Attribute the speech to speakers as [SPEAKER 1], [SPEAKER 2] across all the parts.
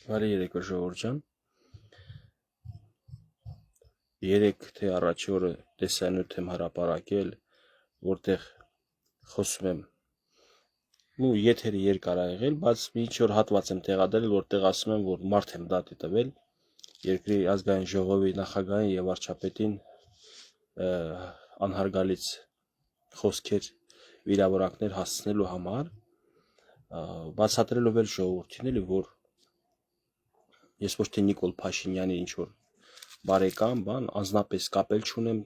[SPEAKER 1] Բարի երեկո ժողովուրդ ջան։ Երեք թե առաջի օրը տեսանյութ եմ հրապարակել, որտեղ խոսում եմ ու եթերը երկար ա եղել, բայց մի ինչ-որ հատված եմ տեղադրել, որտեղ ասում եմ, որ մարդ եմ դատի տվել երկրի ազգային ժողովի նախագահին եւ վարչապետին անհարգալից խոսքեր վիրավորանքներ հասցնելու համար, բացատրելով էլ ժողովրդին էլի, որ ես ոչ թե Նիկոլ Փաշինյանի ինչ-որ բարեկամ, անձնապես կապել չունեմ,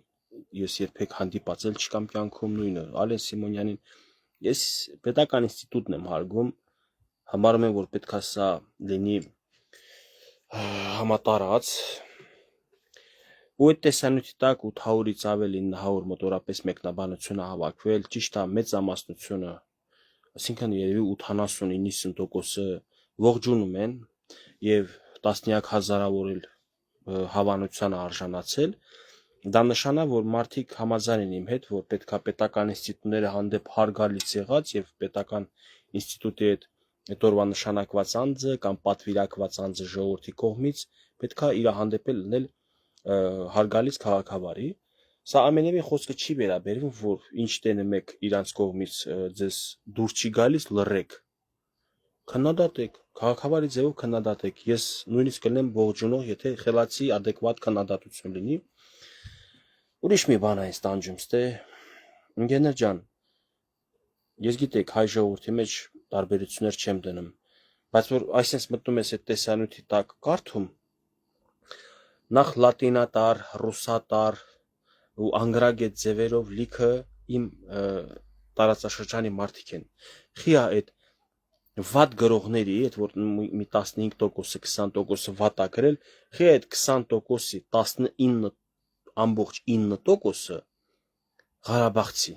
[SPEAKER 1] ես երբեք հանդիպածել չկամ կյանքում, նույնը Ալեն Սիմոնյանին, ես պետական ինստիտուտն եմ հարգում, համարում եմ, որ պետք է սա լինի համատարած, ու այդ տեսանյութի տակ 800-ից ավել 900 մոտորապես մեկնաբանություն է հավաքվել, ճիշտ է մեծամասնությունը, այսինքն երևի 80-90%-ը ողջունում են եւ տասնյակ հազարավոր էլ հավանության արժանացել, դա նշանա, որ մարդիկ համաձայն են իմ հետ, որ պետքա պետական ինստիտուտները հանդեպ հարգալից եղած եւ պետական ինստիտուտի այդ օրվա նշանակված անձը կամ պատվիրակված անձը ժողովրդի կողմից պետքա իր հանդեպ լինել հարգալից քաղաքավարի։ Սա ամենևին խոսքը չի վերաբերվում, որ ինչ տենեմ եք իրանց կողմից ձեզ դուր չի գալիս, լռեք, քննադատեք, քաղաքավարի ձևով քննադատեք, ես նույնիսկ կլինեմ ողջունող, եթե խելացի adekvat քննադատություն լինի։ Ուրիշ մի բան է ինձ տանջում, ստե ընկերներ ջան, ես գիտեք հայ ժողովրդի մեջ տարբերություններ չեմ դնում, բայց որ այսպես մտնում ես այդ տեսանյութի տակ կարդում, նախ լատինատար, ռուսատար ու անգրագետ ձևերով լիքը իմ տարածաշրջանի մարդիկ են։ Խիա այդ վատ գրողների, այդ որ մի 15%-ը 20%-ը վատ ա գրել, խի այդ 20%-ի 19.9%-ը Ղարաբաղցի։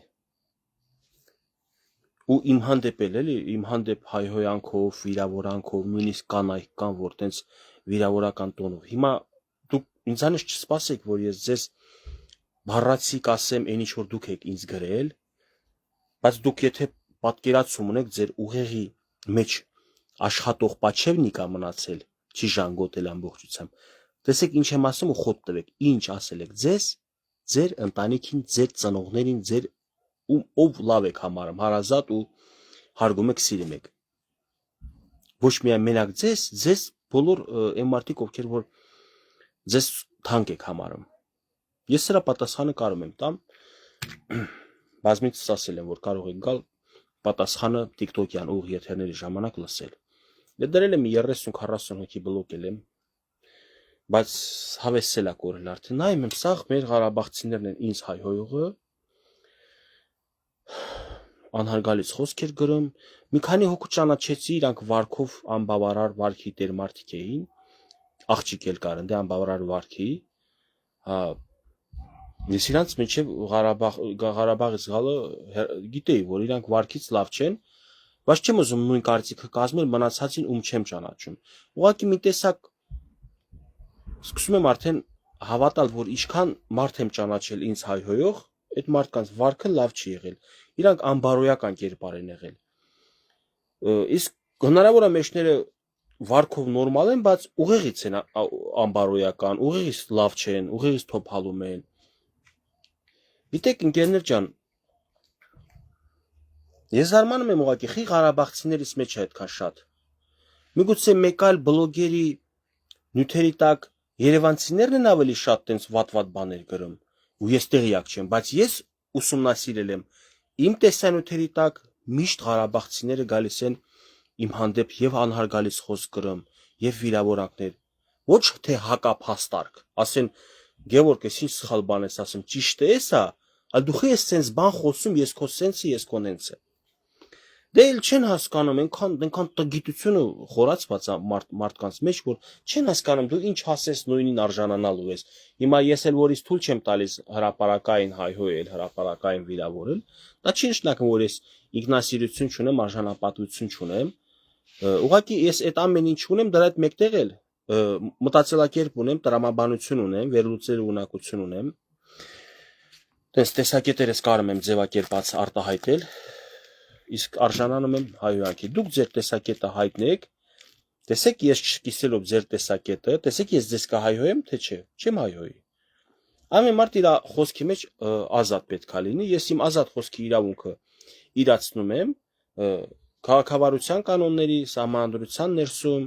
[SPEAKER 1] Ու իմ հանդեպ էլի, իմ հանդեպ հայհոյանքով, վիրավորանքով, նույնիսկ կանայք կան, որ տենց վիրավորական տոնով։ Հիմա դուք ինձանից չսպասեք, որ ես ձեզ բառացիկ ասեմ, այն ինչ որ դուք եք ինձ գրել, բայց դուք եթե պատկերացում ունեք ձեր ուղեղի մեջ աշխատող պաչևնիկա մնացել, չի ժանգոտել ամբողջությամբ, տեսեք ինչ եմ ասում ու խոտ տվեք, ինչ ասել եք ձեզ, ձեր ընտանիքին, ձեր ծնողներին, ձեր ով լավ եք համարում, հարազատ ու հարգում եք, սիրում եք։ Ոչ միայն մենակ ձեզ բոլոր այն մարդիկ, ովքեր որ ձեզ թանկ եք համարում։ Ես սրա պատասխանը կարող եմ տամ, բազմիցս ասել եմ, որ կարող եք գալ պատասխանը TikTok-յան ուղիղ եթերների ժամանակ լսել։ Դե դրել եմ 30-40 հոգի բլոկել եմ, բայց հավեսել ա կորել արդեն։ Նայում եմ, սաղ մեր ղարաբաղցիներն են ինձ հայհոյողը, անհարգալից խոսքեր գրում, մի քանի հոգու ճանաչեցի, իրանք վարքով անբավարար վարքի տեր մարդիկ էին, աղջիկ էլ կար, դե անբավարար վարքի, ես իրանց մինչև Ղարաբաղից գալը գիտեի, որ իրանք վարքից լավ չեն, բայց չեմ ուզում նույն կարծիքը կազմել մնացածին ում չեմ ճանաչում։ Ուղղակի մի տեսակ սկսում եմ արդեն հավատալ, որ ինչքան մարդ եմ ճանաչել ինձ հայհոյող, այդ մարդկանց վարքը լավ չի եղել, իրանք անբարոյական կերպար են եղել։ Իսկ հնարավոր է մեջները վարքով նորմալ են, բայց ուղեղից են անբարոյական, ուղեղից լավ չեն, ուղեղից թոփալում են։ Գիտեք, ընկերներ ջան, ես զարմանում եմ ուղղակի, խի ղարաբաղցիներից մեջ է այդքան շատ։ Միգուցե մեկ այլ բլոգերի նյութերի տակ երևանցիներն են ավելի շատ տենց վատ բաներ գրում, ու ես տեղյակ չեմ, բայց ես ուսումնասիրել եմ, իմ տեսանյութերի տակ միշտ ղարաբաղցիները գալիս են իմ հանդեպ եւ անհարգալից խոսք գրում, եւ վիրավորանքներ, ոչ թե հակափաստարկ, ասեն Գևորգ, ես ինչ սխալ բան ես ասում, ճիշտ է սա, այլ դու ես սենց բան խոսում, ես քո սենսը, ես քո նենցը։ Դե էլ չեն հասկանում, այնքան տգիտությունը խորացված է մարդկանց մեջ, որ չեն հասկանում դու ինչ հասես նույնին արժանանալու ես։ Հիմա ես էլ որից թույլ չեմ տալիս հրապարակային հայհոյել, հրապարակային վիրավորել, դա չի նշանակում, որ ես ինքնասիրություն չունեմ, արժանապատվություն չունեմ։ Ուղղակի ես այդ ամեն ինչ ունեմ, դրա հետ մեկտեղ էլ մտածելակերպ ունեմ, տրամաբանություն ունեմ, վերլուծելու ունակություն ունեմ։ Տես տեսակետերս կարող եմ ձևակերպած արտահայտել, իսկ արժանանում եմ հայհոյանքի։ Դուք ձեր տեսակետը հայտնեք, Տեսեք ես չկիսելով ձեր տեսակետը, տեսեք ես ձեզ կհայհոյեմ, թե չէ, չեմ հայհոյի։ Ամեն մարդ իր խոսքի մեջ ազատ պետք է լինի, ես իմ ազատ խոսքի իրավունքը իրացնում եմ քաղաքավարության կանոնների, սահմանադրության ներսում,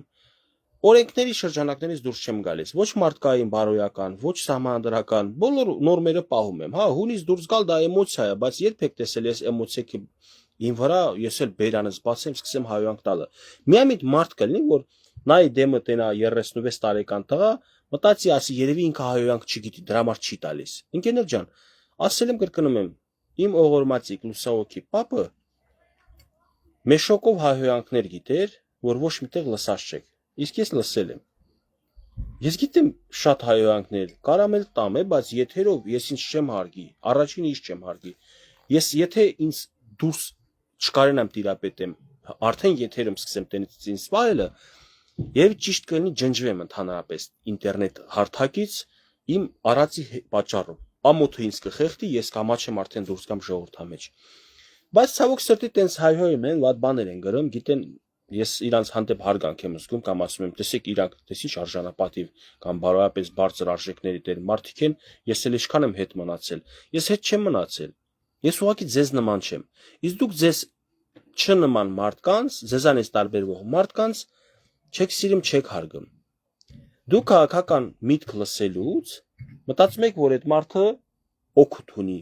[SPEAKER 1] օրենքների շրջանակներից դուրս չեմ գալիս, ոչ մարդկային բարոյական, ոչ սահմանադրական, բոլոր նորմերը պահում եմ, հա, հունից դուրս գալ դա էմոցիա է, բայց երբեք տեսել ես էմոցիայի իմ վրա ես էլ բերանս բացեմ, սկսեմ հայհոյանք տալը։ Միամիտ մարդ կլինի, որ նայի դեմը տենա 36 տարեկան տղա, մտածի ասի երևի ինքը հայհոյանք չգիտի, դրա համար չի տալիս։ Ընկերներ ջան, ասել եմ կրկնում եմ, իմ օղորմածիկ լուսահոգի պապը մեշոկով հայհոյանքներ գիտեր, որ ոչ միտեղ լսած չեք։ Իսկ ես լսել եմ։ Ես գիտեմ շատ հայհոյանքներ, կարամ էլ տամ է, բայց եթերով ես ինձ չեմ հարգի, առաջին ինչ չեմ հարգի։ Ես եթե ինձ դուրս չկարենամ տիրապետեմ, արդեն եթերում սկսեմ տենից ինձ սպայելը, եւ ճիշտ կլինի ջնջվեմ ընդհանրապես ինտերնետ հարթակից իմ արածի պատճառով։ Ամոթը ինձ կխեղդի, ես կամաչեմ արդեն դուրս գամ ժողովրդի մեջ։ Բայց ցավոք սրտի տենց հայհոյում են, վատ բաներ են գրում, գիտեն ես իրանց հանդեպ հարգանք եմ զգում կամ ասում եմ, տեսեք իրանք տեսի արժանապատիվ կամ բարոյապես բարձր արժեքների դեր մարդիկ են, ես էլ ինչքան եմ հետ մնացել։ Ես հետ չեմ մնացել։ Ես ուղղակի ձեզ նման չեմ։ Իսկ դուք ձեզ չնման մարդկանց, ձեզանից տարբերվող մարդկանց չեք սիրում, չեք հարգում։ Դուք քաղաքական միտք լսելուց մտածում եք, որ այդ մարդը օգուտ ունի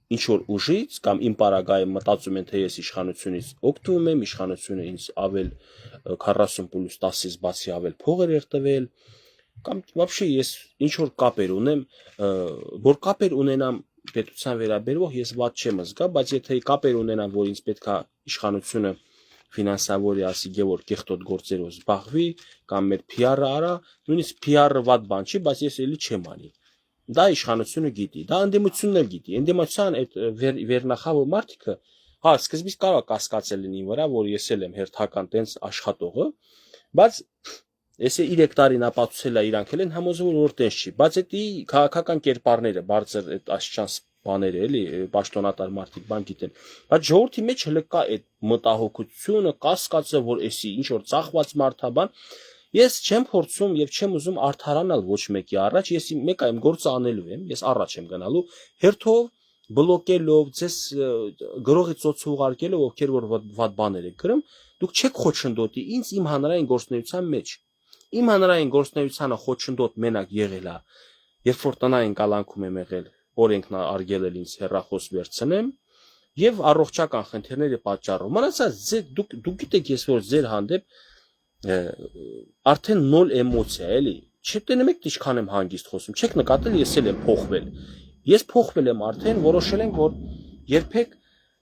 [SPEAKER 1] ինչ որ ուժից կամ իմ պարագայում մտածում են, թե ես իշխանությունից օգտվում եմ, իշխանությունը ինձ ավել 40+10-ից բացի ավել փող էր տվել, կամ вообще ես ինչ որ կապեր ունեմ, որ կապեր ունենամ պետության վերաբերող ես ված չեմ զգա, բայց եթե կապեր ունենամ, որ ինձ պետքա իշխանությունը ֆինանսավորի ասի Գևորգ կեղտոտ գործերով զբաղվի կամ մեր PR-ը արա, նույնիսկ PR-ը վատ բան չի, բայց ես էլի չեմ անի։ Դա իշխանությունը գիտի, դա ընդդիմությունն էլ գիտի։ Ընդդիմության այդ վերնախավը մարդիկը, հա, սկզբից կարող է կասկածել լինի վրա, որ ես էլ եմ հերթական տենց աշխատողը, բայց ես 3 տարին ապացուցել է իրանք էլ են համոզվում, որ տենց չի, բայց դա քաղաքական կերպարները, բարձր այդ աշխանց բաները էլի պաշտոնատար մարդիկ բան գիտեն, բայց ժողովրդի մեջ հələ կա այդ մտահոգությունը, կասկածը, որ էսի ինչ որ ծախված մարդաբան, ես չեմ փորձում եւ չեմ ուզում արդարանալ ոչ մեկի առաջ, ես մեկ այմ գործը անելու եմ, ես առաջ եմ գնալու, հերթով բլոկելով, ձեզ գրողի ծոցը ուղարկելով, ովքեր որ վատ բաներ եք գրում, դուք չեք խոչընդոտի ինձ իմ հանրային գործունեության մեջ։ Իմ հանրային գործունեությունը խոչընդոտ մենակ եղել է, երբ որ տնային կալանքում եմ եղել, օրենքն արգել էլ ինձ հեռախոս վերցնեմ եւ առողջական խնդիրների պատճառով։ Մնացած դուք գիտեք ես որ ձեր հանդեպ արդեն նոլ էմոցիա էլի։ Չտենում եք ինչքան եմ հանգիստ խոսում, չեք նկատել ես էլ եմ փոխվել։ Ես փոխվել եմ արդեն, որոշել ենք որ երբեք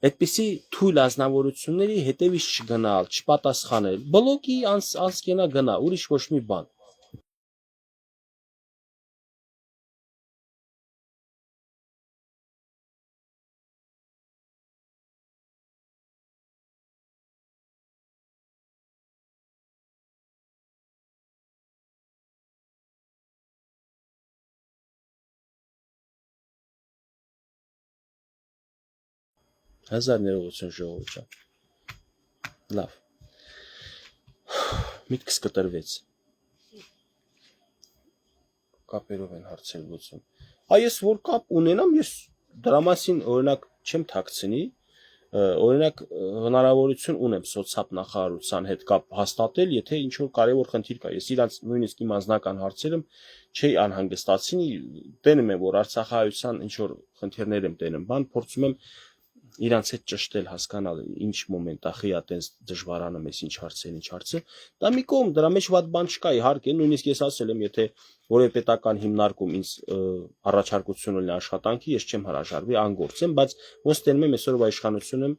[SPEAKER 1] այդպիսի թույլ ազնվորությունների հետևից չգնալ, չպատասխանել։ Բլոկի անցկենա գնա, ուրիշ ոչ մի բան։ Հազար ներողություն ժողովուրդ ջան։ Լավ։ Միտքս կտրվեց։ Կապերով են հարցեր լուծում։ Այս որ կապ ունենամ, ես դրա մասին օրինակ չեմ թաքցնի, օրինակ հնարավորություն ունեմ սոցիալ նախարարության հետ կապ հաստատել, եթե ինչ որ կարևոր խնդիր կա։ Ես իրանց նույնիսկ իմ անձնական հարցերում չի անհանգստացնի, տենում եմ որ Արցախահայության ինչ որ խնդիրներ եմ տենում, բան փորձում եմ իրանց հետ ճշտել, հասկանալ ինչ մոմենտ է խիա տենց դժվարանում ես ինչ հարցեր, դա մի կողմ դրա մեջ ված բան չկա, իհարկե, նույնիսկ ես ասել եմ, եթե որևէ պետական հիմնարկում ինձ առաջարկություն ունի աշխատանքի, ես չեմ հրաժարվի, անգործ եմ, բայց ոնց տենում եմ այսօրվա իշխանությունը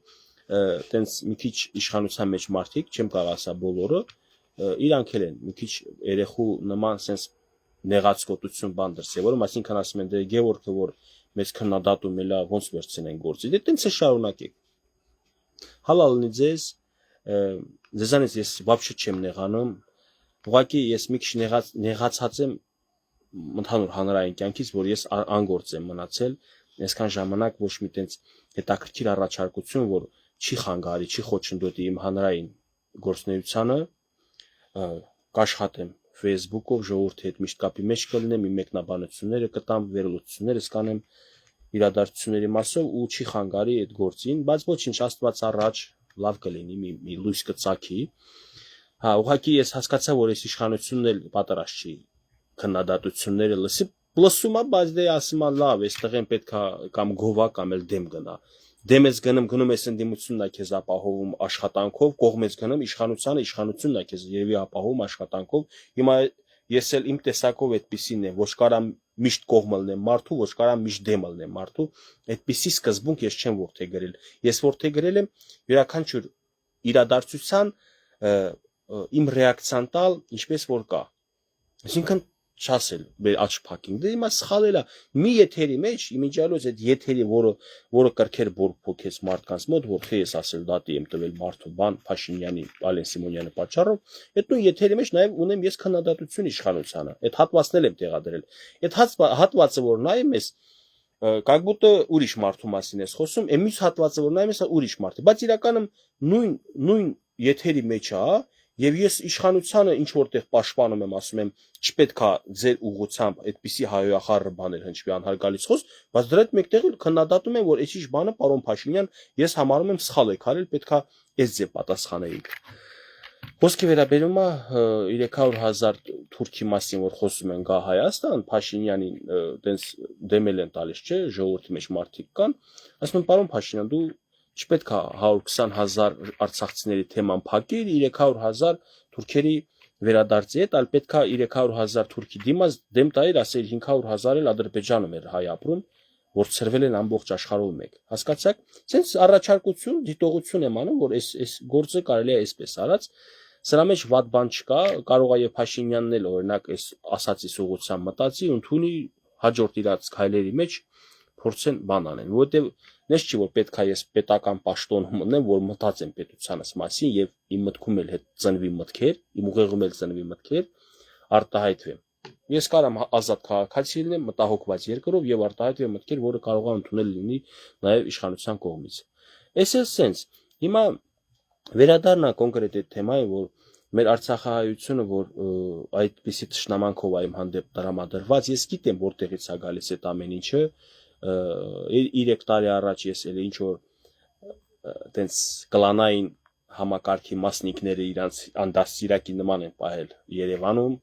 [SPEAKER 1] տենց մի քիչ իշխանության մեջ մարդիկ, չեմ կարող ասա բոլորը, իրանք էլ են մի քիչ երեխու նման sense նեղացկոտություն բան դրսևորում, այսինքն ասում են դե Գևորգը որ մեզ քննադատում էլա ոնց վերցնեն գործի, դե տենց է շարունակեք։ Հալալ լինի ձեզ, ձեզանից ես вообще չեմ նեղանում, ուղղակի ես մի քիչ նեղացած եմ ընդհանուր հանրային կյանքից, որ ես անգործ եմ մնացել, այսքան ժամանակ ոչ մի տենց հետաքրքիր առաջարկություն, որ չի խանգարի, չի խոչընդոտի իմ հանրային գործունեությանը, կաշխատեմ Facebook-ով ժողովրդի հետ միշտ կապի մեջ կլինեմ, իմ մեկնաբանությունները կտամ, վերլուծություններս կանեմ իրադարձությունների մասով ու չի խանգարի այդ գործին, բայց ոչինչ, Աստված առաջ լավ կլինի, մի լույս կծագի։ Հա, ուղղակի ես հասկացա, որ այս իշխանությունն էլ պատրաստ չի քննադատությունները լսում է, բայց դե ասում է լավ, այստեղ են պետքա կամ գովա կամ էլ դեմ գնա։ Դեմ ես գնում ես ընդդիմությունն է քեզ ապահովում աշխատանքով, կողմ ես գնում իշխանությունն է քեզ երևի ապահովում աշխատանքով։ Հիմա ես էլ իմ տեսակով այդպեսին եմ, ոչ կարամ միշտ կողմը լինեմ մարդու, ոչ կարամ միշտ դեմը լինեմ մարդու, այդպիսի սկզբունք ես չեմ որդեգրել։ Ես որդեգրել եմ յուրաքանչյուր իրադարձության իմ ռեակցիան տալ, ինչպես որ կա։ Այսինքն չասել մեր աչ փակին։ Դե հիմա սխալելա մի եթերի մեջ, իմիջիալոց այդ եթերի, որը կրքեր բորփոքեց մարդկանց մոտ, որ թե ես ասել դատի եմ տվել մարդու բան Փաշինյանի, Ալեն Սիմոնյանի պատճառով, այդ նույն եթերի մեջ նաև ունեմ ես քննադատություն իշխանությանը։ Այդ հատվածն էլ եմ տեղադրել։ Այդ հատվածը, որ նայում ես, как будто ուրիշ մարդու մասին ես խոսում, այն մյուս հատվածը, որ նայում ես, ուրիշ մարդ է, բայց իրականում նույն եթերի մեջ է, եւ ես իշխանությանը ինչ որտեղ պաշտպանում եմ, ասում եմ, չպետքա ձեր ուղղությամբ այդպիսի հայոյախառը բաներ հնչվի անհարգալից խոսք, բայց դրա հետ մեկտեղ քննադատում եմ, որ այսիշ բանը պարոն Փաշինյան ես համարում եմ սխալ եք արել, պետքա այս ձև պատասխանեիք։ Խոսքի վերաբերում է 300,000 թուրքի մասին, որ խոսում են գա Հայաստան, Փաշինյանին տենց դեմել են տալիս, չէ, ժողովրդի մեջ մարդիկ կան, ասում են պարոն Փաշինյան, դու չպետք է 120,000 արցախցիների թեման փակիր 300,000 թուրքերի վերադարձի հետ, այլ պետք է 300,000 թուրքի դիմաց դեմ տայր, ասել 500,000 էլ Ադրբեջանում էր հայ ապրում, որ ծրվել են ամբողջ աշխարհով մեկ։ Հասկացաք, sense առաջարկություն, դիտողություն եմ անում, որ այս գործը կարելի է այսպես արած, սրա մեջ վատ բան չկա, կարող է եւ Փաշինյանն էլ օրինակ այս ասացի ուղղությամբ մտածի, ընդունի հաջորդ իրաց քայլերի մեջ փորձեն բան անեն, որովհետեւ Նես չի, որ պետք է ես պետական պաշտոնում ունեմ, որ մտածեմ պետությանս մասին եւ իմ մտքում էլ հետ ծնվի մտքեր, իմ ուղեղում էլ ծնվի մտքեր, արտահայտվեմ։ Ես կարամ ազատ քաղաքացի լինեմ, մտահոգված երկրով եւ արտահայտվեմ մտքեր, որը կարող է ընդունել լինի նաեւ իշխանության կողմից։ Այս էլ sense։ Հիմա վերադառնա կոնկրետ այդ թեմային, որ մեր Արցախահայությունը, որ այդպիսի ճշնամանքով այ հանդեպ տրամադրված, ես գիտեմ որտեղից է գալիս այդ ամեն ինչը 3 տարի առաջ ես էլ ինչ որ տենց կլանային համակարգի մասնիկները իրանց անդաստիրակի նման են պահել Երևանում,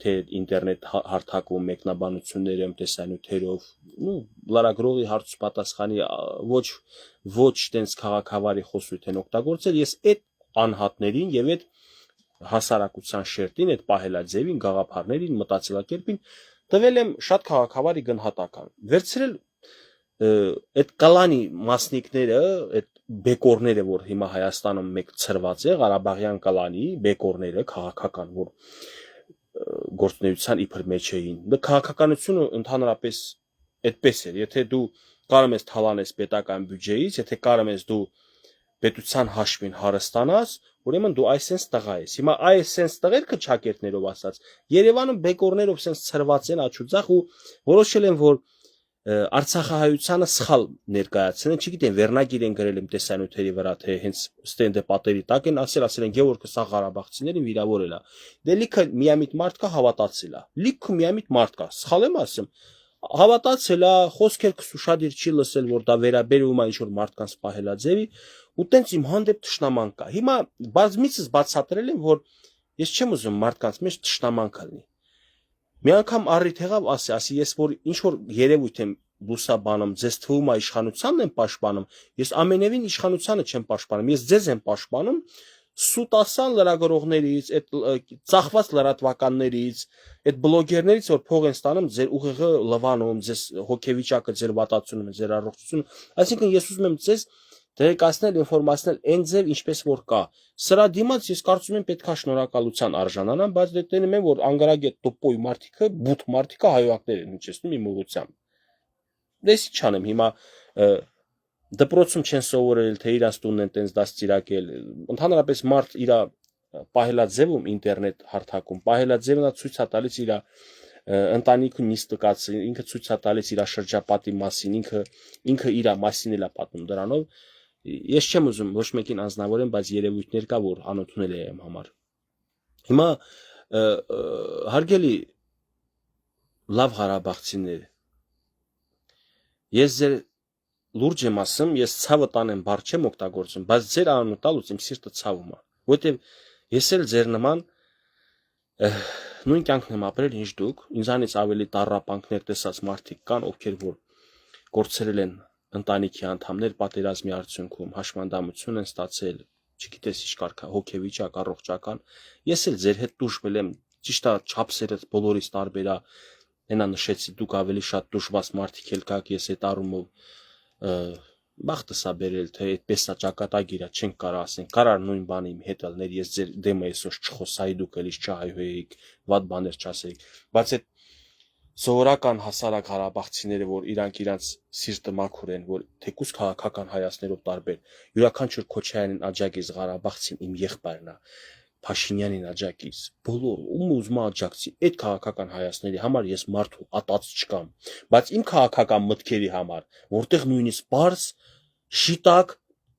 [SPEAKER 1] թե ինտերնետ հարթակում մեկնաբանությունները տեսանյութերով, լարագրողի հարց պատասխանի ոչ տենց քաղաքավարի խոսույթ են օգտագործել, ես այդ անհատներին եւ այդ հասարակության շերտին, այդ պահելաձևին, գաղափարներին, մտածելակերպին տվել եմ շատ քաղաքավարի գնահատական։ Վերցրել այդ կլանի մասնիկները, այդ բեկորները, որ հիմա Հայաստանում մեկ ծրված է, Ղարաբաղյան կլանի բեկորները քաղաքական, որ գործունեության իբր մեջ էին։ Դա քաղաքականությունը ընդհանրապես այդպես էր, եթե դու կարող ես թալանես պետական բյուջեից, եթե կարող ես դու պետության հաշվին հարստանաս, ուրեմն դու այսպես տղա ես։ Հիմա այսպես տղերքը ճակերտներով ասած, Երևանում բեկորներով sense ծրված են աչուձախ ու որոշել են, որ Արցախահայությանը սխալ ներկայացնեն, չգիտեմ, վերնագիր են գրել իմ տեսանյութերի վրա, թե հենց ստենդը պատերի տակ են ասել են Գևորգը սա Ղարաբաղցիներին վիրավորել է։ Դե լիքը միամիտ մարդ կա հավատացել է։ Լիքը միամիտ մարդ կա, սխալ եմ ասում։ Հավատացել է, խոսքեր քսուշադիր չի լսել, որ դա վերաբերում է ինչ-որ մարդկանց պահելաձևի, ու տենց իմ հանդեպ թշնամանք կա։ Հիմա բազմիցս բացատրել եմ, որ ես չեմ ուզում մարդկանց մեջ թշնամանք լինի։ Մի անգամ առիթ եղավ ասի, ես որ ինչ որ երևույթ եմ լուսաբանում, ձեզ թվում է իշխանությանն եմ պաշտպանում, ես ամենևին իշխանությանը չեմ պաշտպանում, ես ձեզ եմ պաշտպանում սուտասան լրագրողներից, այդ ծախված լրատվականներից, այդ բլոգերներից, որ փող են ստանում, ձեր ուղեղը լվանում, ձեզ հոգեվիճակը ձեր վատացնում է, ձեր առողջությունը, այսինքն ես ուզում եմ ձեզ տեղեկացնել, ինֆորմացնել այն ձև ինչպես որ կա։ Սրա դիմաց ես կարծում եմ պետքա շնորհակալության արժանանամ, բայց դե տենում եմ, որ անգարագետ տոպոյ մարդիկը, բութ մարդիկը հայոյակներ են հնչեցնում իմ ուղղությամբ։ Դες ինչ անեմ, հիմա դպրոցում չեն սովորել, թե իրանց տունն են տենց դաստիարակել։ Ընդհանրապես մարդ իր պահելաձևում ինտերնետ հարթակում, պահելաձևն է ցույց է տալիս իր ընտանիքը նիստկաց, ինքը ցույց է տալիս իր շրջապատի մասին, ինքը իր մասին էլ է պատմում դրանով։ Ես չեմ ուզում ոչ մեկին անձնավորեմ, բայց երևույթներ կա, որ անընդունել է իմ համար։ Հիմա հարգելի լավ Ղարաբաղցիներ, ես ձեր լուրջ եմ ասում, ես ցավը տանեմ բառ չեմ օգտագործում, բայց ձեր անունը տալուց իմ սիրտը ցավում է, որտեվ ես էլ ձեր նման նույն կյանքն եմ ապրել, ինչ դուք, ինձանից ավելի տառապանքներ տեսած մարդիկ կան, ովքեր որ կորցրել են ընտանիքի անդամներ պատերազմի արդյունքում, հաշմանդամություն են ստացել, չգիտես ինչ կարգա, հոգեվիճակ, առողջական, ես էլ ձեր հետ տուժվել եմ, ճիշտ է, չափսերը բոլորից տարբեր է, հենա նշեցի, դուք ավելի շատ տուժված մարդիկ էլ կաք, ես այդ առումով բախտս է բերել, թե այդպես է ճակատագիր է, չենք կարող ասենք, կարար նույն բանը իմ հետ ելներ, ես ձեր դեմը այսօր չխոսայի, դուք էլի չհայհոյեիք, վատ բաներ չասեիք, բայց այդ սովորական հասարակ ղարաբաղցիները, որ իրանք իրանց սիրտը մաքուր են, որ թեկուզ քաղաքական հայացքներով տարբեր, յուրաքանչյուր Քոչարյանին աջակից Ղարաբաղցին իմ եղբայրն է, Փաշինյանին աջակից, բոլոր ում ուզում աջակցի, այդ քաղաքական հայացքների համար ես մարդու ատած չկամ, բայց իմ քաղաքական մտքերի համար, որտեղ նույնիսկ բարձ, շիտակ,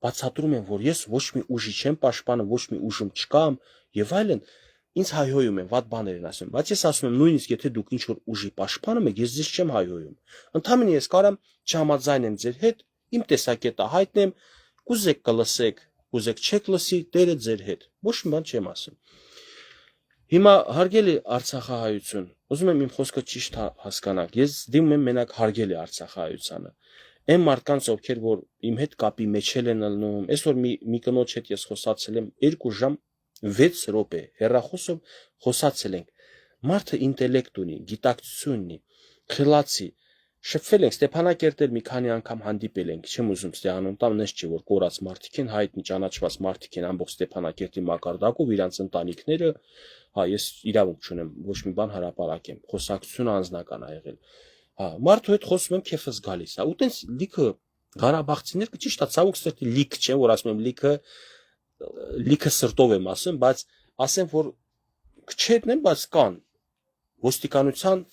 [SPEAKER 1] բացատրում եմ, որ ես ոչ մի ուժի չեմ պաշտպանում, ոչ մի ուժում չկամ, եւ այլն, ինձ հայհոյում են, վատ բաներ են ասում, բայց ես ասում եմ, նույնիսկ եթե դուք ինչ որ ուժի պաշտպանում եք, ես ձեզ չեմ հայհոյում, ընդհանրապես ես կարամ չհամաձայնեմ ձեր հետ, իմ տեսակետը հայտնեմ, կուզեք կլսեք, կուզեք չեք լսի, Տերը ձեր հետ, ոչ մի բան չեմ ասում։ Հիմա հարգելի Արցախահայություն, ուզում եմ իմ խոսքը ճիշտ հասկանաք, ես դիմում եմ մենակ հարգելի Արցախահայությանը։ Այն մարդկանց, ովքեր որ իմ հետ կապի մեջ են ելնում, այսօր մի կնոջ հետ ես խոսացել եմ 2 ժամ 6 րոպե, հեռախոսով խոսացել ենք։ Մարդը ինտելեկտ ունի, գիտակցություն ունի, խելացի, շփվել ենք Ստեփանակերտել մի քանի անգամ հանդիպել ենք, չեմ ուզում ստեանոն տամ, նես չի որ կորած մարդիկ են, հայտնի ճանաչված մարդիկ են ամբողջ Ստեփանակերտի մակարդակով, իրանց ընտանիքները, հա, ես իրավունք չունեմ ոչ մի բան հրապարակեմ, խոսակցությունը անձնական ա եղել։ Հա, մարդու հետ խոսում եմ, քեֆս գալիս է։ Ու տենց լիքը Ղարաբաղցիներ ճիշտ է, ցավոք սրտի լիք չէ, որ ասում եմ լիքը սրտով եմ ասում, բայց ասեմ, որ քչերն են, բայց կան ոստիկանության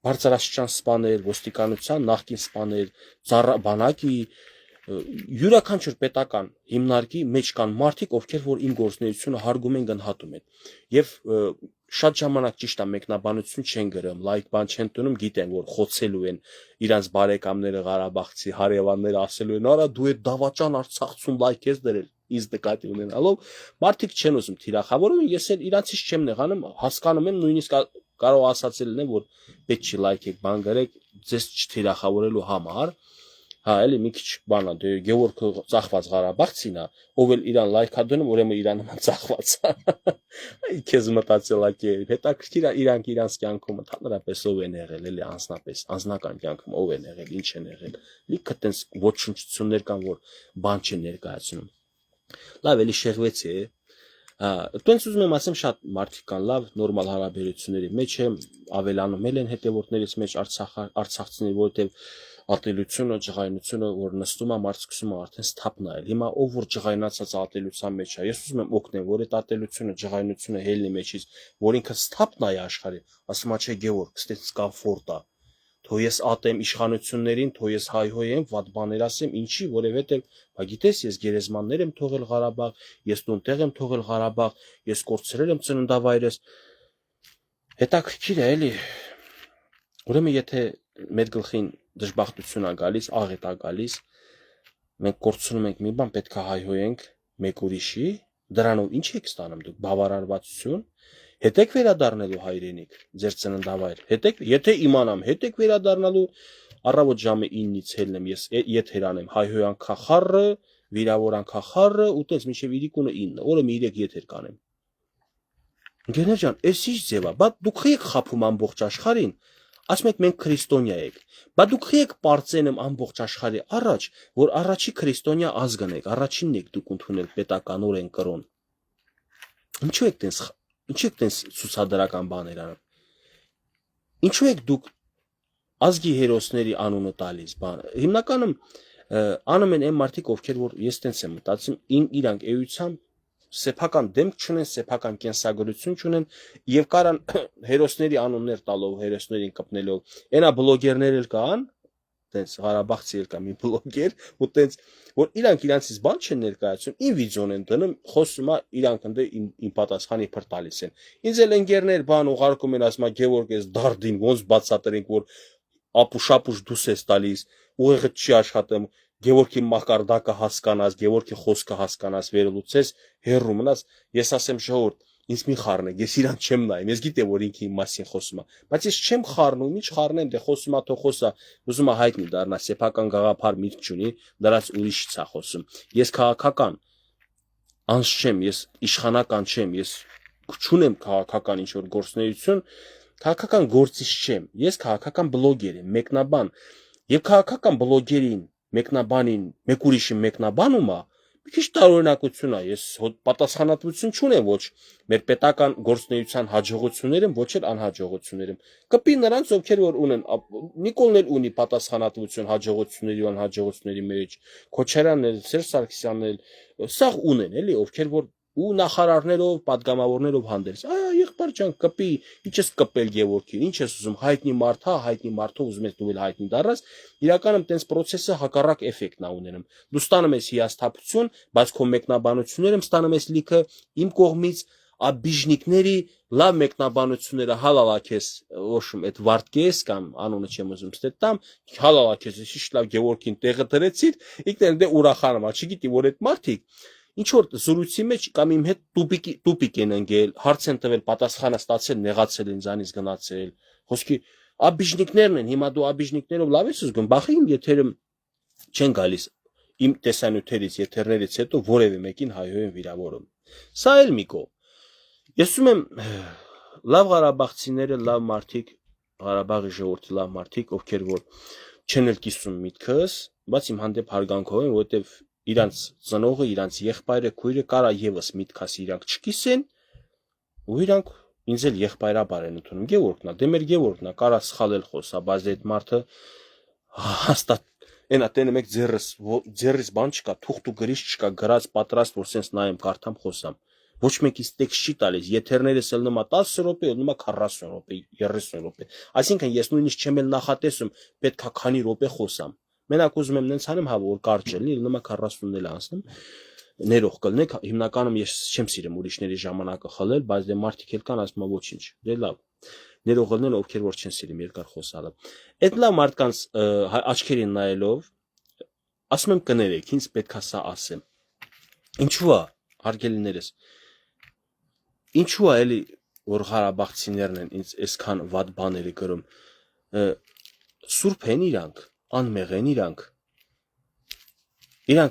[SPEAKER 1] բարձրաստիճան սպաներ, ոստիկանության նախկին սպաներ, բանակի յուրաքանչյուր պետական հիմնարկի մեջ կան մարդիկ, ովքեր որ իմ գործունեությունը հարգում են, գնահատում են։ Եվ շատ ժամանակ ճիշտ է մեկնաբանություն չեն գրում, լայք բան չեն տնում, գիտեն որ խոցելու են իրանց բարեկամները Ղարաբաղցի հարևանները ասելու են, արա դու այդ դավաճան Արցախցուն լայք ես դրել, ինձ նկատի ունենալով, մարդիկ չեն ուզում թիրախավորում, ես էլ իրանցից չեմ նեղանում, հասկանում եմ, նույնիսկ կարող ասացել լինեմ, որ պետք չի լայքեք, բան գրեք, ձեզ չթիրախավորելու համար, հա, էլի մի քիչ բան է, դե Գևորգը ծախված Ղարաբաղցին է, ով էլ իրան լայքա դնում, ուրեմն իրան նման ծախված է։ Այ քեզ մտածելակի է, հետաքրքիր է իրանք իրանց կյանքում ընդհանրապես ով են եղել, էլի անձնապես, անձնական կյանքում ով են եղել, ինչ են եղել։ Լիքը տենց ոչնչություններ կան, որ բան չեն ներկայացնում։ Լավ, էլի շեղվեցի է։ Տենց ուզում եմ ասեմ, շատ մարդիկ կան լավ, նորմալ հարաբերությունների մեջ եմ, ավելանում են հետևորդներից մեջ արցախցիների, որովհետև ատելությունը, ջղայնությունը, որ նստում է, մարդ սկսում է արդեն սթափ նայել։ Հիմա ով որ ջղայնացած ատելության մեջ է, ես ուզում եմ օգնեմ, որ այդ ատելությունը, ջղայնությունը հելնի մեջից, որ ինքը սթափ նայ աշխարհի, ասում է, չէ, Գևորգ, ստենց կոմֆորտ է։ Թող ես ատեմ իշխանություններին, թող ես հայհոյեմ, վատ բաներ ասեմ, ինչի, որովհետև, բա գիտես, ես գերեզմաններ եմ թողել Ղարաբաղ, ես տունտեղ եմ թողել Ղարաբաղ, ես կորցրել եմ ծննդավայրս։ Հետաքրքիր է, էլի։ Ուրեմն եթե մեր գլխին դժբախտություն է գալիս, աղետ է գալիս, մենք կորցնում ենք մի բան, պետք է հայհոյենք մեկ ուրիշի, դրանով ինչ եք ստանում դուք, բավարարվածություն, հետ եք վերադառնալու հայրենիք, ձեր ծննդավայր, եթե իմանամ, հետ եք վերադառնալու, առավոտ ժամը 9-ից ելնեմ, ես եթեր անեմ, հայհոյան քախառը, վիրավորան քախառը, ու տենց մինչև իրիկունը 9, օրը մի 3 եթեր կանեմ։ Ընկերներ ջան, էս ինչ ձև է, բա դուք եք խափում ամբողջ աշխարհին, ասում եք մենք քրիստոնյա եք, բա դուք եք պարծենում ամբողջ աշխարհի առաջ, որ առաջի քրիստոնյա ազգն եք, առաջինն եք դուք ընդունել պետական օրեն կրոն։ Ինչու եք տենց ցուցադրական բաներ անում։ Ինչու եք դուք ազգի հերոսների անունը տալիս, բան։ Հիմնականում անում են այն մարդիկ, ովքեր որ ես տենց եմ մտածում, իրանք էությամբ սեփական դեմք չունեն, սեփական կենսագրություն չունեն եւ կարան հերոսների անուններ տալով, հերոսներին կպնելով, այնա բլոգերներ էլ կան, տենց Ղարաբաղցի ելկա մի բլոգեր ու տենց որ իրանք իրանցից բան չեն ներկայացնում ին վիդեոն են դնում խոսում է իրանք ընդ ին պատասխանի փր տալիս են ինձ էլ ընկերներ բան ուղարկում են ասում Գևորգ էս դարդին ոնց բացատրենք որ ապուշ դուս ես տալիս ուղեղը չի աշխատում Գևորգի մակարդակը հասկանաս Գևորգի խոսքը հասկանաս վերելուցես հերրու մնաս ես ասեմ ժողովուրդ ինձ մի խառնեք ես իրան չեմ նայում ես գիտեմ որ ինքը իմ մասին խոսում է բայց ես չեմ խառնում ինչ խառնեմ դե խոսում է թող խոսա ուզում է հայտնի դառնա սեփական գաղափար միտք չունի դրանց ուրիշից է խոսում ես քաղաքական անց չեմ ես իշխանական չեմ ես չունեմ քաղաքական ինչ որ գործունեություն քաղաքական գործիչ չեմ ես քաղաքական բլոգեր եմ մեկնաբան եւ քաղաքական բլոգերին մեկնաբանին մեկ ուրիշի մեկնաբանումը մի քիչ տարօրինակություն է ես պատասխանատվություն չունեմ ոչ մեր պետական գործունեության հաջողություններում ոչ էլ անհաջողություններում կպի նրանց ովքեր որ ունեն Նիկոլն էլ ունի պատասխանատվություն հաջողությունների ու անհաջողությունների մեջ Քոչարյանն էլ Սերժ Սարգսյանն էլ սա ունեն էլի ովքեր որ ու նախարարներով падգամավորներով հանդերձ եղբայր ջան կպի ինչ ես կպել Գևորգին ինչ ես ուզում հայտնի մարդ հա հայտնի մարդով ուզում ես դու էլ հայտնի դառնաս իրականում տենց process-ը հակառակ էֆեկտն է ունենում դու ստանում ես հիասթափություն բայց քո մեկնաբանություններում ստանում ես լիքը իմ կողմից աբիժնիկների լավ մեկնաբանությունները հալալակես ոշում այդ վարդկես կամ անունը չեմ ուզում ստետամ հալալակես շիշ լավ Գևորգին տեղը դրեցիր ինքն դե ուրախանում է չգիտի որ այդ մարդիկ ինչ որ զրույցի մեջ կամ իմ հետ տուպիկ են ընկել հարց են տվել պատասխանը ստացել նեղացել են ձանից գնացել խոսքի աբիժնիկներն են հիմա դու աբիժնիկներով լավ ես զգում բախի իմ եթերը չեն գալիս իմ տեսանյութերից եթերներից հետո որևէ մեկին հայհոյ են վիրավորում սա էլ մի կողմ ես ուզում եմ լավ Ղարաբաղցիները լավ մարդիկ Ղարաբաղի ժողովրդի լավ մարդիկ ովքեր որ չեն էլ կիսում միտքս բայց իմ հանդեպ հարգանքով են որովհետև իրանց ծնողը, իրանց եղբայրը, քույրը կարա եւս միտքաս իրանք չկիսեն ու իրանք ինձ էլ եղբայրաբար են ընդունում Գևորգն է դե մեր Գևորգն է կարա սխալել խոսա բայց այդ մարդը հաստատ այնա տենը մեկ ձեռից բան չկա թուղթ ու գրիչ չկա գրած պատրաստ որ sense նայեմ կարդամ խոսամ ոչ մեկից տեքստ չի տալիս եթերներս էլ նոմա 10 րոպե նոմա 40 րոպե 30 րոպե այսինքն ես նույնիսկ չեմ էլ նախատեսում պետքա քանի րոպե խոսամ Մենակ ուզում եմ նենց անեմ, հա որ կարճ լինի, նոմա 40-ն էլ անցնեմ, ներող կլնեք, հիմնականում ես չեմ սիրում ուրիշների ժամանակը խլել, բայց դե մարդիկ էլ կան, ասում եմ ոչինչ, դե լավ, ներող կլնեն, ովքեր որ չեն սիրում երկար խոսալը։ Այդ լավ մարդկանց աչքերին նայելով, ասում եմ կներեք, ինձ պետքա սա ասեմ։ Ինչու է, հարգելիներս, ինչու է էլի, որ Ղարաբաղցիներն են ինձ այսքան վատ բաների գրում, սուրբ են իրանք Անմեղ են իրանք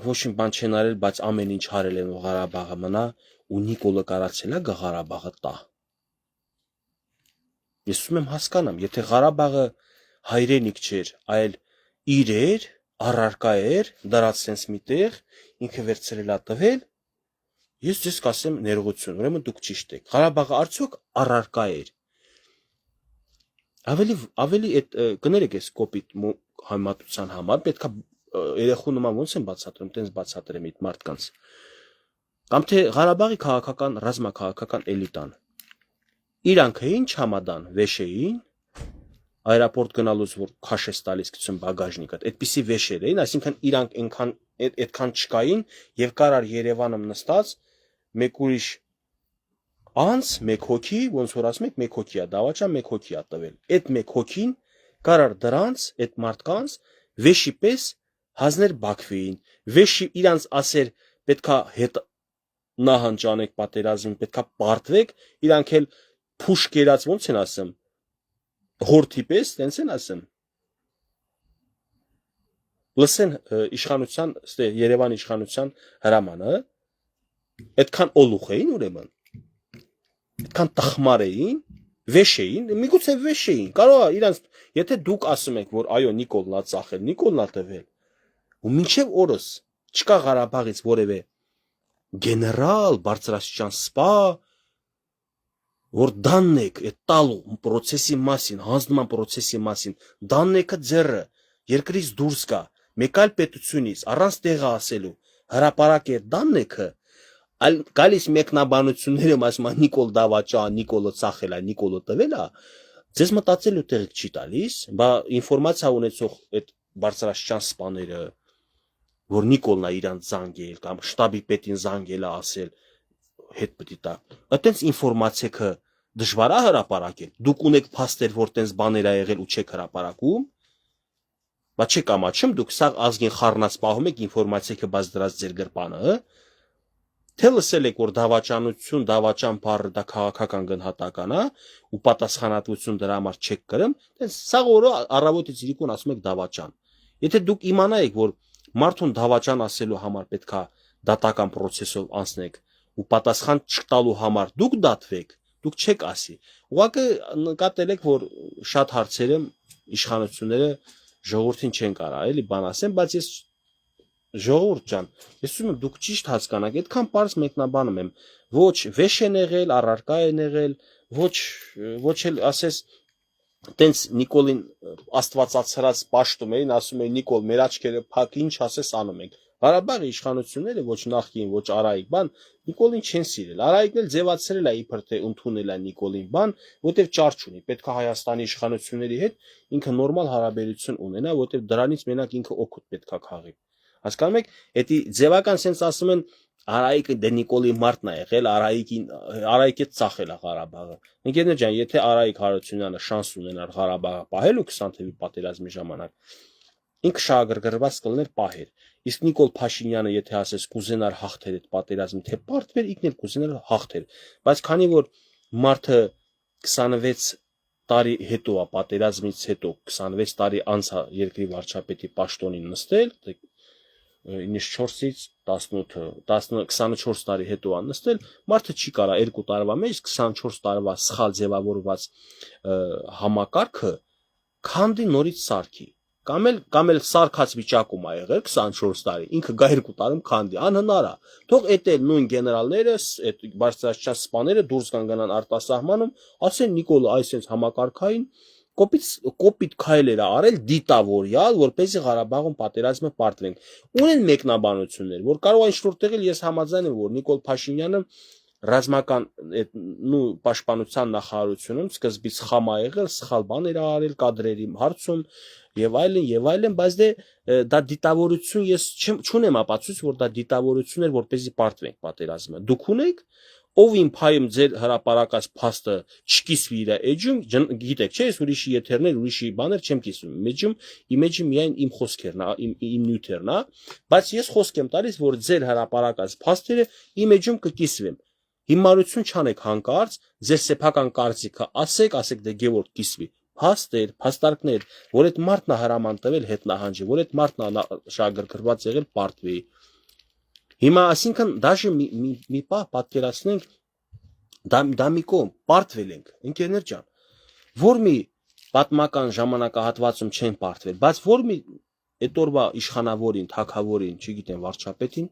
[SPEAKER 1] ոչ մի բան չեն արել, բայց ամեն ինչ արել են Ղարաբաղը մնա ու Նիկոլը կարացել է Ղարաբաղը տա։ Ես ուզում եմ հասկանամ, եթե Ղարաբաղը հայրենիք չէր, այլ իր էր, առարկա էր, դրած sense միտեղ, ինքը վերցրել է տվել, ես ձեզ կասեմ ներողություն, ուրեմն դուք ճիշտ եք։ Ղարաբաղը արդյոք առարկա էր։ Ավելի այդ կներեք այս կոպիտ համատության համար պետքա երեխու նման ոնց են բացատրում, տենց բացատրեմ այդ մարդկանց։ Կամ թե Ղարաբաղի քաղաքական ռազմաքաղաքական էլիտան։ Իրանք էին չամադան, վեշ էին, аэропорт գնալուց որ քաշ է տալիս գցում բագաժնիկը, այդպիսի վեշեր էին, այսինքն իրանք այնքան այդքան չկային եւ կարար Երևանում նստած մեկ ուրիշ Անց մեկ հոգի, ոնց որ ասում եք, մեկ հոգի է, դավաճան մեկ հոգի է տվել։ Այդ մեկ հոգին կարար դրանց, այդ մարդկանց վեշի պես հազներ բաքվեին։ Վեշի իրանց ասեր պետքա հետ նահանջ անեք պատերազմին, պետքա պարտվեք, իրանք էլ փուշ կերած ոնց են ասում։ Հորթի պես, տենց են ասում։ Լսեն իշխանության, Երևան իշխանության հրամանը, այդքան օլուխ էին ուրեմն։ Այդքան տխմար էին, վեշ էին, միգուցե վեշ էին։ Կարող է իրանց, եթե դուք ասում եք, որ այո Նիկոլն է ծախել, Նիկոլն է տվել, ու մինչև օրս չկա Ղարաբաղից որևէ գեներալ, բարձրաստիճան սպա, որ դաննեք այդ տալու process-ի մասին, հանձնման process-ի մասին, դաննեկը ձեռը երկրից դուրս գա, մեկ այլ պետությունից առանց տեղը ասելու, հրապարակ է դաննեկը Այլ գալիս մեկնաբանությունները ասում են Նիկոլ դավաճան, Նիկոլը ծախել է, Նիկոլը տվել է, ձեզ մտածելու տեղիք չի տալիս, բա ինֆորմացիա ունեցող այդ բարձրաստիճան սպաները, որ Նիկոլն է իրան զանգել կամ շտաբի պետին զանգել է ասել հետ պետք է տա։ Այդտենց ինֆորմացիա դժվար է հրապարակել։ Դուք ունեք փաստեր, որ տենց բաներ ա եղել ու չեք հրապարակում։ Բա չեք ամաչում դուք սա ազգին խառնած պահում եք ինֆորմացիա բաց դրած ձեր գրպանը, թե լսել եք որ դավաճանություն, դավաճան բառը դա քաղաքական գնահատական է ու պատասխանատվություն դրա համար չեք կրում, տենց սա օրը առավոտից իրիկուն ասում եք դավաճան։ Եթե դուք իմանայիք որ մարդուն դավաճան ասելու համար պետքա դատական process-ով անցնեք ու պատասխան չտալու համար դուք դատվեք, դուք չեք ասի։ Ուղղակի նկատել եք որ շատ հարցերը իշխանությունները ժողովրդին չեն կարա, էլի բան ասեն, բայց ես ժողովուրդ ջան, ես ուզում եմ դուք ճիշտ հասկանաք, այդքան པարզ մեկնաբանում եմ, ոչ վեշ են եղել, առարկա են եղել, ոչ էլ ասես տենց Նիկոլին աստվածացրած պաշտում էին, ասում էին Նիկոլ մեր աչքերը փակ, ինչ ասես անում ենք։ Ղարաբաղի իշխանությունները ոչ նախկին, ոչ արայիկ բան Նիկոլին չեն սիրել։ Արայիկն էլ ձևացրել է իբր թե ընդունել է Նիկոլին բան, որտեվ ճար չունի։ Պետք է Հայաստանի իշխանությունների հետ ինքը նորմալ հարաբերություն ունենա, որտեվ դրանից մենակ ինքը օգուտ պետք է քաղի։ Հասկանում եք, էդի ձևական sense ասում են Արայիկը դե Նիկոլի մարտն է եղել, Արայիկը ծախել է Ղարաբաղը։ Ընկերներ ջան, եթե Արայիկ Հարությունյանը շանս ունենար Ղարաբաղը պահել ու 20 թվականի պատերազմի ժամանակ, ինքը շահագրգռված կլներ պահեր։ Իսկ Նիկոլ Փաշինյանը եթե ասես կուզենար հաղթեր այդ պատերազմը, թե պարտվեր, ինքն էլ կուզենար հաղթեր։ Բայց քանի որ մարդը 26 տարի հետո է պատերազմից հետո 26 տարի անց է երկրի վարչապետի պաշտոնին նստել, 94-ից 24 տարի հետո է նստել, մարդը չի կարա 2 տարվա մեջ 24 տարվա սխալ ձևավորված համակարգը քանդի նորից սարքի։ Կամ էլ սարքած վիճակում է եղել 24 տարի, ինքը գա 2 տարում քանդի, անհնար է։ Թող էտել նույն գեներալները, այդ բարձրաստիճան սպաները դուրս գանան արտասահմանում, ասեն Նիկոլը այսպես համակարգային կոպիտ քայլեր արել դիտավորյալ, որպեսզի Ղարաբաղում պատերազմը պարտվենք։ Ունեն մեկնաբանություններ, որ կարող է ինչ-որ տեղել ես համաձայն եմ, որ Նիկոլ Փաշինյանը ռազմական պաշտպանության նախարարությունում սկզբից խամ ա եղել, սխալ բաներ ա արել կադրերի հարցում եւ այլն, բայց դա դիտավորություն ես չունեմ ապացույց, որ դա դիտավորություն էր, որպեսզի պարտվենք պատերազմը։ Դուք ունեք ով իմ փայում ձեր հրապարակած փաստը չկիսվի իր էջում, գիտեք, չէ՞, ես ուրիշի եթերներ, ուրիշի բաներ չեմ կիսում։ Իմ էջը միայն իմ խոսքերն է, իմ նյութերն է, բայց ես խոսք եմ տալիս, որ ձեր հրապարակած փաստերը իմ էջում կկիսվեն։ Հիմարություն չանեք հանկարծ, ձեր սեփական կարծիքը ասեք դե Գևորգ կիսվի։ Փաստեր, փաստարկներ, որ այդ մարդն է հրաման տվել հետ նահանջի, որ այդ մարդն է շահագրգռված եղել պարտվի։ Հիմա ասինքն դաժե մի պահ պատկերացնենք դա մի կողմ պարտվել ենք, ընկերներ ջան, որ մի պատմական ժամանակահատվածում չեն պարտվել, բայց որ մի այդ օրվա իշխանավորին, թագավորին, չգիտեմ, վարչապետին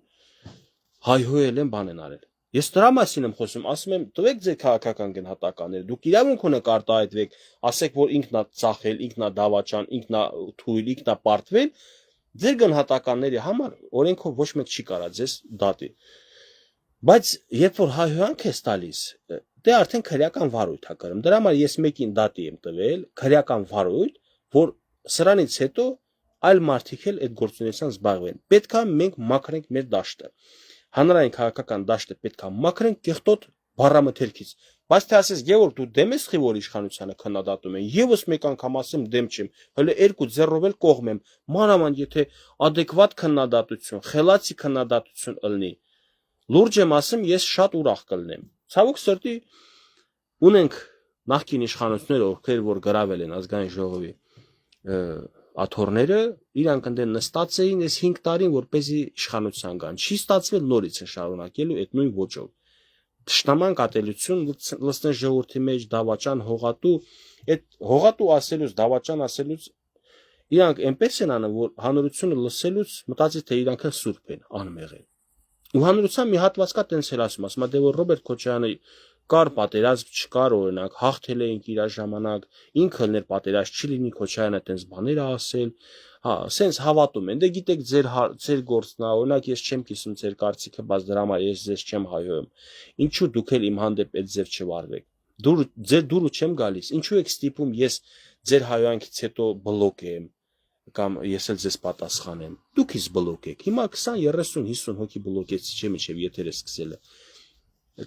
[SPEAKER 1] հայհոյել են բան են արել։ Ես դրա մասին եմ խոսում, ասում եմ, տվեք ձեր քաղաքական գնահատականները, դուք իրավունք ունեք արտահայտվեք, ասեք, որ ինքն է ծախել, ինքն է դավաճան, ինքն է թույլ, ինքն է պարտվել, ձեր գնահատականների համար օրենքով ոչ մեկ չի կարա ձեզ դատի։ Բայց երբ որ հայհոյանք ես տալիս, դե արդեն քրեական վարույթ է կրում։ Դրա համար ես մեկին դատի եմ տվել, քրեական վարույթ, որ սրանից հետո այլ մարդիկ էլ այդ գործունեությամբ զբաղվեն։ Պետք է մենք մաքրենք մեր դաշտը։ Հանրային քաղաքական դաշտը պետք է մաքրենք կեղտոտ բառամթերքից։ Բայց թե ասես Գևորգ դու դեմ ես խի որ իշխանությանը քննադատում են, եւս մեկ անգամ ասեմ դեմ չեմ, հələ 2 ձեռով էլ կողմ եմ, մանավանդ եթե adekvat քննադատություն, խելացի քննադատություն ըլնի։ Լուրջ եմ ասում, ես շատ ուրախ կլնեմ։ Ցավոք սրտի ունենք նախկին իշխանությունները, ովքեր որ գրավել են ազգային ժողովի աթոռները, իրանք ընդեն նստած էին այս 5 տարին, որպեսզի իշխանության գան։ Չի ստացվել նորից են շարունակելու այդ նույն ոճով։ Տշնամանք ատելություն լցնեն ժողովրդի մեջ դավաճան հողատու, այդ հողատու ասելուց, դավաճան ասելուց իրանք այնպես են անում, որ հանրությունը լսելուց մտածի թե իրանք էլ սուրբ են, անմեղ են։ Ու հանրության մի հատված կա տենց էլ ասում, դե որ Ռոբերտ Քոչարյանը կար պատերազմ չկար օրինակ, հաղթել էինք իր ժամանակ, ինքը ներ պատերազմ չի լինի, Քոչարյանը տենց բաներ ասել, հա, սենց հավատում են, դե գիտեք ձեր գործն է, օրինակ ես չեմ կիսում ձեր կարծիքը, բայց դրա համար ես ձեզ չեմ հայհոյում։ Ինչու դուք էլ իմ հանդեպ այդ ձև չվարվեք։ Ձեր դուրը չեմ գալիս, ինչու եք ստիպում ես ձեր հայհոյանքից հետո բլոկ եմ, կամ ես էլ ձեզ պատասխանեմ, դուք ինձ բլոկեք, հիմա 20-30-50 հոգի բլոկեցի չէ մինչև եթերը սկսելը,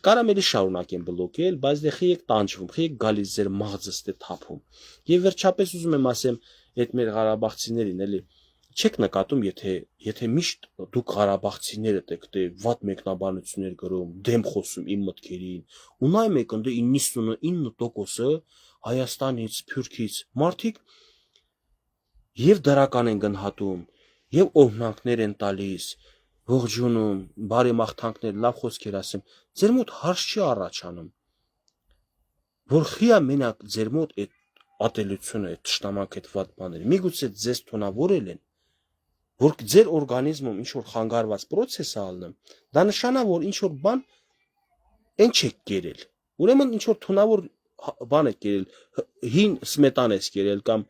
[SPEAKER 1] կարամ էլի շարունակեմ բլոկել, բայց դե խիեք տանջվում, խիեք գալիս ձեր մաղձս դե թափում, եւ վերջապես ուզում եմ ասեմ, այդ մեր Ղարաբաղցիներին էլի, չեք նկատում, եթե միշտ դուք Ղարաբաղցիները եք դե վատ մեկնաբանություններ գրում, դեմ խոսում իմ մտքերին, ու նայում եք ընդ 99%-ը Հայաստանից, Սփյուռքից մարդիկ եւ դրական են գնահատում, եւ օրհնանքներ են տալիս, ողջունում, բարի մաղթանքներ, լավ խոսքեր ասեմ, ձեր մոտ հարց չի առաջանում, որ խիա մենակ ձեր մոտ այդ ատելությունը, այդ ճշտամանք, այդ վատ բաները, միգուցե ձեզ թունավորել են, որ ձեր օրգանիզմում ինչ որ խանգարված process է ալնում, դա նշանա, որ ինչ որ բան այն չեք կերել, ուրեմն ինչ որ թունավոր բան եք կերել, հին սմետան եք կերել կամ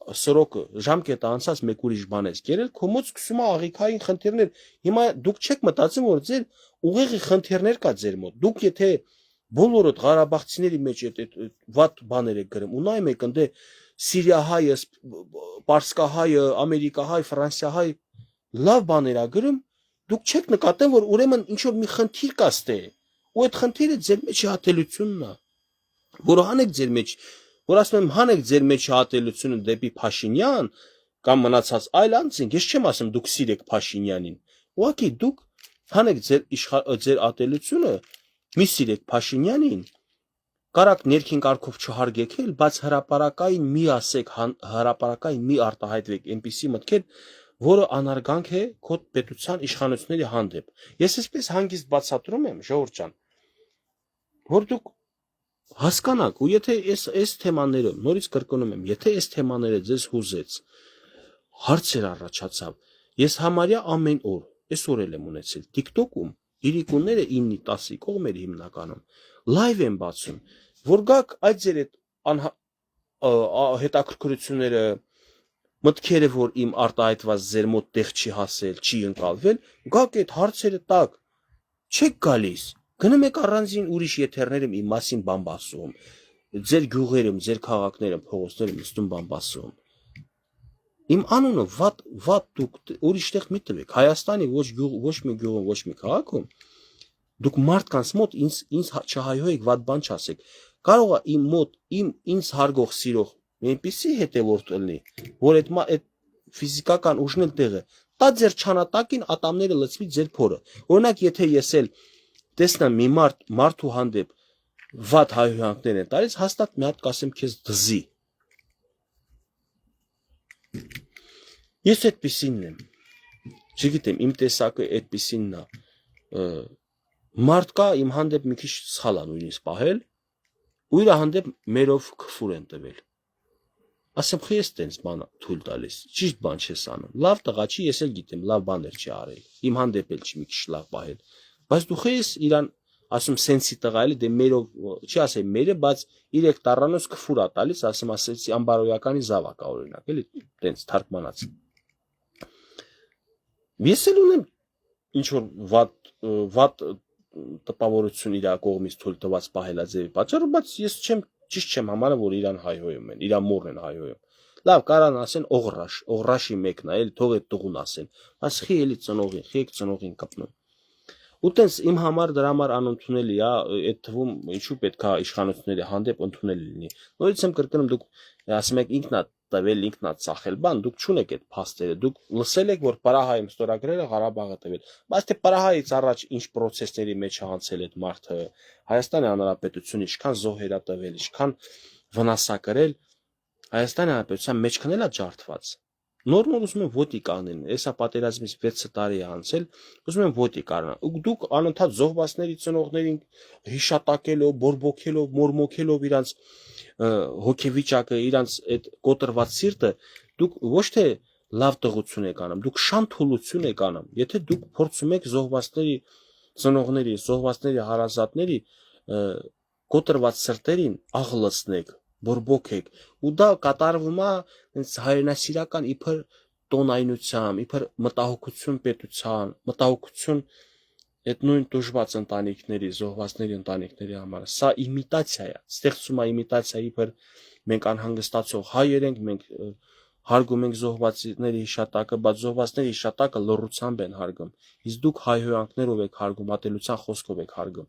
[SPEAKER 1] սրոկը ժամկետը անցած մեկ ուրիշ բան եք կերել, քո մոտ սկսում է աղիքային խնդիրներ, հիմա դուք չեք մտածում, որ ձեր ուղեղի խնդիրներ կա ձեր մոտ, դուք եթե բոլորդ Ղարաբաղցիների մեջ այդ վատ բաներ եք գրում, ու նայում եք ընդ Սիրիահայը, Պարսկահայը, Ամերիկահայ, Ֆրանսիահայ լավ բաներ ա գրում, դուք չեք նկատում, որ ուրեմն ինչ որ մի խնդիր կա ստե, ու այդ խնդիրը ձեր մեջի ատելությունն է, որ հանեք ձեր մեջ, որ ասում եմ հանեք ձեր մեջի ատելությունը դեպի Փաշինյան կամ մնացած այլ անձինք, ես չեմ ասում դուք սիրեք Փաշինյանին, ուղղակի դուք հանեք ձեր ատելությունը, մի սիրեք Փաշինյանին, կարակ ներքին կարգով չհարգեք, բայց հրապարակային մի ասեք, հրապարակային մի արտահայտվեք այնպիսի մտքեր, որը անարգանք է քո պետության իշխանությունների հանդեպ։ Ես այսպես հանգիստ բացատրում եմ, ժողովուրդ ջան, որ դուք հասկանաք, ու եթե այս թեմաները, նորից կրկնում եմ, եթե այս թեմաները ձեզ հուզեց, հարցեր առաջացավ, ես համարյա ամեն օր, այսօր էլ եմ ունեցել TikTok-ում, իրիկունները 9-10 կողմեր հիմնականում, լայվ եմ բացում, որ գաք այդ ձեր հետաքրքրությունները, մտքերը, որ իմ արտահայտված ձեր մոտ տեղ չի հասել, չի ընկալվել, գաք այդ հարցերը տակ, չեք գալիս, գնում եք առանձին ուրիշ եթերներում իմ մասին բան բասում, ձեր գյուղերում, ձեր քաղաքներում, փողոցներում նստում բան բասում։ Իմ անունը վատ դուք ուրիշտեղ մի տվեք, Հայաստանի ոչ մի գյուղում, ոչ մի քաղաքում, դուք մարդկանց մոտ ինձ չհայհոյեք, վատ բան չասեք, կարող է իմ մոտ ինձ հարգող, սիրող այնպիսի հետևորդ լինի, որ այդ ֆիզիկական ուժն էլ տեղը, տա ձեր չանատակին ատամները լցվի ձեր փորը։ Օրինակ, եթե ես էլ տեսնեմ մի մարդու հանդեպ վատ հայհոյանքներ են տալիս, հաստատ մի հատ կասեմ քեզ դզի։ Ես այդպիսինն եմ, չգիտեմ, իմ տեսակը այդպիսինն է, մարդ կա իմ հանդեպ մի քիչ սխալ է նույնիսկ պահել, ու իր հանդեպ մերով քֆուր են տվել։ Ասեմ, խի ես տենց բան թույլ տալիս, ճիշտ բան չես անում, լավ տղա չի, ես էլ գիտեմ, լավ բաներ չի արել, իմ հանդեպ էլ չի մի քիչ լավ պահել, բայց դու խի ես իրան, ասում սենսի տղա էլի, դե մերով, չի ասեմ մերը, բայց 3 տառանոց քֆուր է տալիս, ասեմ, ասեցի անբարոյականի զավակ է օրինակ, էլի, տենց թարգմանած։ Ես էլ ունեմ ինչ որ վատ տպավորություն իր կողմից թույլ տված պահելաձևի պատճառով, բայց ես ճիշտ չեմ համարում, որ իրան հայհոյում են, իր մորն են հայհոյում։ Լավ, կարան ասեն օղրաշի մեկն է, էլի թող այդ տղուն ասեն, բայց խի էլի ծնողին, խիեք ծնողին կպնում։ Ու տենց իմ համար դրա համար անընդունելի է, այդ թվում ինչու պետք է իշխանությունների հանդեպ ընդունելի լինի։ Նորից եմ կրկնում, դուք ասում եք ինքնա տվել, ինքնա ծախել, բան, դուք չունեք այդ փաստերը, դուք լսել եք, որ Պարահայում ստորագրել է Ղարաբաղը տվել, բայց թե Պարահայից առաջ ինչ process-ների մեջ է անցել այդ մարդը, Հայաստանի Հանրապետությունը ինչքան զոհեր է տվել, ինչքան վնաս է կրել, Հայաստանի Հանրապետության մեջքն էլ է ջարդված։ Նոր ուզում եմ ոտիկ անեն, հեսա պատերազմից 6 տարի է անցել, ուզում եմ ոտիկ անեն, ու դուք անընդհատ զոհվածների ծնողներին հիշատակելով, բորբոքելով, մորմոքելով իրանց հոգեվիճակը, իրանց այդ կոտրված սիրտը, դուք ոչ թե լավ տղություն եք անում, դուք շանթուլություն եք անում, եթե դուք փորձում եք զոհվածների ծնողների, զոհվածների հարազատների կոտրված սրտերին աղլացնեք, բորբոքեք, ու դա կատարվում է հայրենասիրական իբր տոնայնությամբ, իբր մտահոգություն պետության, մտահոգություն այդ նույն տուժված ընտանիքների, զոհվածների ընտանիքների համար։ Սա իմիտացիա է, ստեղծում է իմիտացիա, իբր մենք անհանգստացող հայեր ենք, մենք հարգում ենք զոհվածների հիշատակը, բայց զոհվածների հիշատակը լռությամբ են հարգում։ Իսկ դուք հայհոյանքներով եք հարգում, ատելության խոսքով եք հարգում։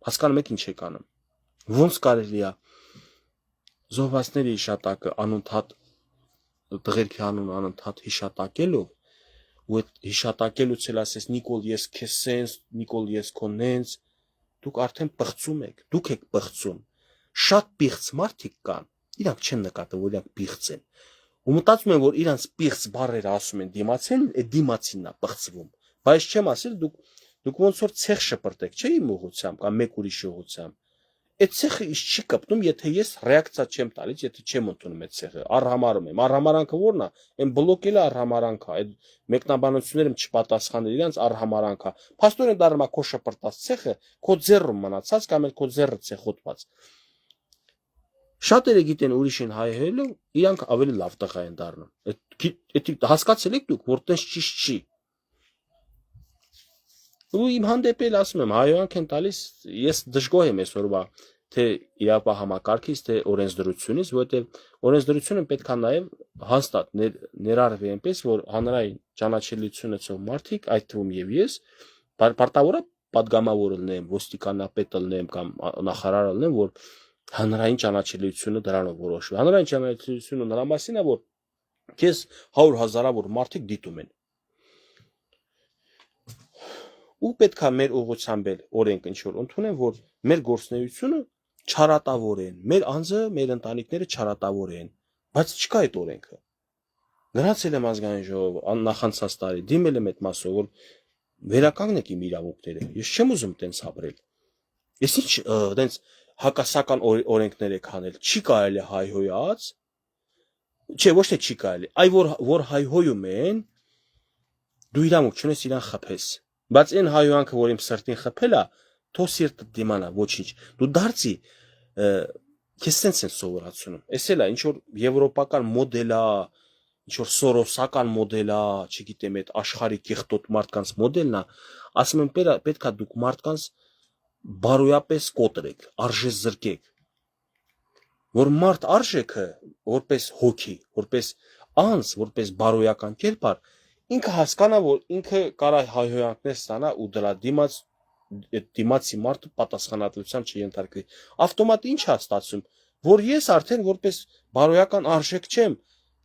[SPEAKER 1] Հասկանում եք ինչ եք անում։ Ոնց կարելի է զոհվածների հիշատակը անընդհատ տղերքի անուն անընդհատ հիշատակելով, ու այդ հիշատակելուց էլ ասես Նիկոլ ես քեզ սենց, Նիկոլ ես քո նենց, դուք արդեն պղծում եք, դուք եք պղծում։ Շատ պիղծ մարդիկ կան, իրանք չեն նկատում, որ իրանք պիղծ են։ Ու մտածում են, որ իրանք պիղծ բառերը ասում են դիմացին, այդ դիմացինն է պղծվում։ Բայց չեմ ասել, դուք ոնց որ ցեխ շպրտեք, չէ՞ իմ ուղությամբ կամ մեկ ուրիշի ուղությամբ։ Այդ ցեխը իշ չի կպտում, եթե ես ռեակցիա չեմ տալիս, եթե չեմ ընդունում այդ ցեխը, արհամարում եմ։ Արհամարանքը ո՞րն է։ Այն բլոկելը արհամարանքը, այդ մեկնաբանությունները չպատասխանել իրանց արհամարանքը։ Փաստորեն դառնում է քո շպրտած ցեխը, քո ձեռում մնացած կամ էլ քո ձեռը ցեխոտված։ Շատերը գիտեն ուրիշին հայհոյելով, իրանք ավելի լավ տղա են դառնում։ Այդ հասկացել եք դուք, որ տես ճիշտ չի։ Ու իմ հանդեպ էլ ասում եմ, հայհոյանք են տալիս, ես դժգոհ եմ այսօրվա թե իրավահամակարգից, թե օրենսդրությունից, որովհետև օրենսդրությունը պետք է նաև հաստատ ներառվի այնպես, որ հանրային ճանաչելիություն ունեցող մարդիկ, այդ թվում եւ ես, պարտավոր է պատգամավոր լինեմ, ոստիկանապետ լինեմ կամ նախարար լինեմ, որ հանրային ճանաչելիությունը դրանով որոշվի։ Հանրային ճանաչելիությունը նրա մասին է, որ քեզ 100,000-ավոր մարդիկ դիտում են։ Ու պետք է մեր ուղղությամբ էլ օրենք ինչ որ ընդունեն, որ մեր գործունեությունը չարատավոր են, մեր անձը, մեր ընտանիքները չարատավոր են, բայց չկա այդ օրենքը։ Գնացել եմ ազգային ժողով նախանցած տարի, դիմել եմ այդ մասով, որ վերականգնեք իմ իրավունքները։ Ես չեմ ուզում տենց ապրել։ Ես ինչ տենց հակասական օրենքներ եք անել, չի կարելի հայհոյած, չէ, ոչ թե չի կարելի, այ որ հայհոյում են, դու իրավունք չունես իրան խփես, բայց այն հայհոյանքը, որ իմ սրտին խփել է, թող սիրտը դիմանա, ոչինչ, դու դարձի, քեզ սենց են սովորացնում, էս էլ է, ինչ որ եվրոպական մոդել է, ինչ որ սորոսական մոդել է, չգիտեմ, այդ աշխարհի կեղտոտ մարդկանց մոդելն է, ասում են պետք է դուք մարդկանց բարոյապես կոտրեք, արժե զրկեք, որ մարդ արժեքը, որպես հոգի, որպես անձ, որպես բարոյական կերպար, ինքը հասկանա, որ ինքը կարա հայհոյանքներ ստանա ու դրա դիմացի մարդը պատասխանատվության չենթարկվի։ Ավտոմատ ինչ է ստացվում, որ ես արդեն որպես բարոյական արժեք չեմ,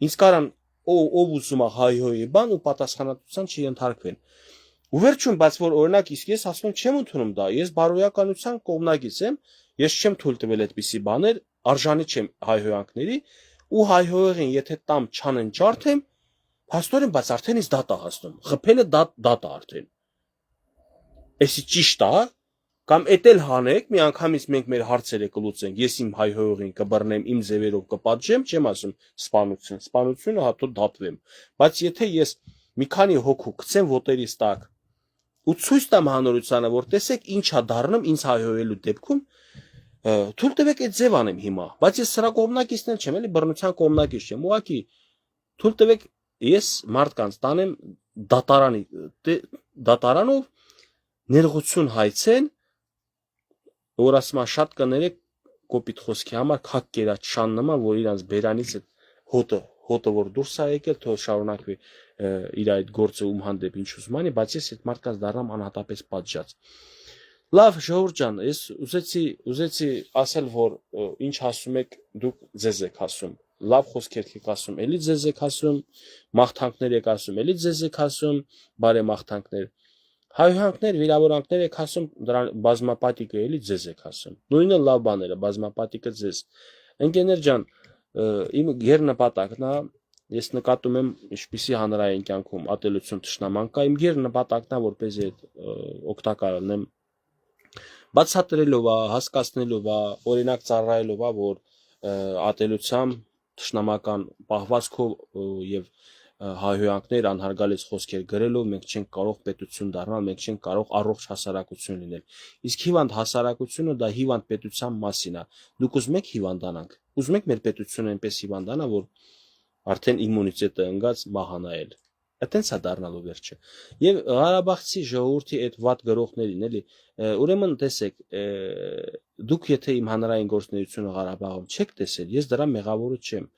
[SPEAKER 1] ինձ կարան ով ուզում է հայհոյի բան ու պատասխանատվության չենթարկվեն։ Ու վերջում, բայց որ օրինակ իսկ ես ասում եմ չեմ ընդունում դա, ես բարոյականության կողմնակից եմ, ես չեմ թույլ տվել այդպիսի բաներ, արժանի չեմ հայհոյանքների, ու հայհոյողին եթե տամ չանեն ջարդեմ, փաստորեն, բայց արդեն ինձ դատ է հասնում, խփելը դատ է արդեն։ Էսի ճիշտ է, կամ էդ էլ հանեք, մի անգամից մենք մեր հարցերը կլուծենք, ես իմ հայհոյողին կբռնեմ, իմ ձևերով կպատժեմ, չեմ ասում սպանությունը հատո դատվեմ, բայց եթե ես մի քանի հոգու գցեմ ոտերիս տակ ու ցույց տամ հանրությանը, որ տեսեք ինչ է դառնում ինձ հայհոյելու դեպքում, թույլ տվեք այդ ձև անեմ հիմա, բայց ես սրա կողմնակիցն չեմ, էլի բռնության կողմնակից չեմ, ուղղակի թույլ տվեք ես մարդկանց տանեմ դատարանով ներողություն հայցեն, որ ասում են շատ կներեք կոպիտ խոսքի համար քակ կերած շան նման, որ իրանց բերանից այդ հոտը որ դուրս է եկել, թող շարունակվի իր այդ գործը ում հանդեպ ինչ ուզում անի, բայց ես այդ մարդկանց դառնամ անհատապես պատժած։ Լավ, ժողովուրդ ջան, ես ուզեցի ասել, որ ինչ ասում եք, դուք ձեզ եք ասում, լավ խոսքեր եք ասում, էլի ձեզ եք ասում, մաղթանքներ եք ասում, էլի ձեզ եք ասում, բարեմաղթանքներ, հայհոյանքներ, վիրավորանքներ եք ասում, դրան բազմապատիկը էլի ձեզ եք ասում, նույնը լավ բաները, բազմապատիկը ձեզ։ Ընկերներ ջան, իմ գերնպատակն է, ես նկատում եմ ինչպիսի հանրային կյանքում ատելություն թշնաման կա, իմ գերնպատակն է, որպեսզի այդ օգտակար լինեմ, բացատրելով, հասկացնելով, օրինակ ծառայելով, որ ատելությամբ, թշնամական պահվածքով եւ հայհոյանքներ, անհարգալից խոսքեր գրելով մենք չենք կարող պետություն դառնալ, մենք չենք կարող առողջ հասարակություն լինել։ Իսկ հիվանդ հասարակությունը դա հիվանդ պետության մասին է։ Դուք ուզում եք հիվանդանանք, ուզում եք մեր պետությունը այնպես հիվանդանա, որ արդեն իմունիտետը ընկած մահանա էլ։ Այդտենց է դառնալու վերջը։ Եվ Ղարաբաղցի ժողովրդի այդ վատ գրողներին, էլի, ուրեմն տեսեք, դուք եթե իմ հանրային գործունեությունը Ղարաբաղում չեք տեսել, ես դրա մեղավորը չեմ։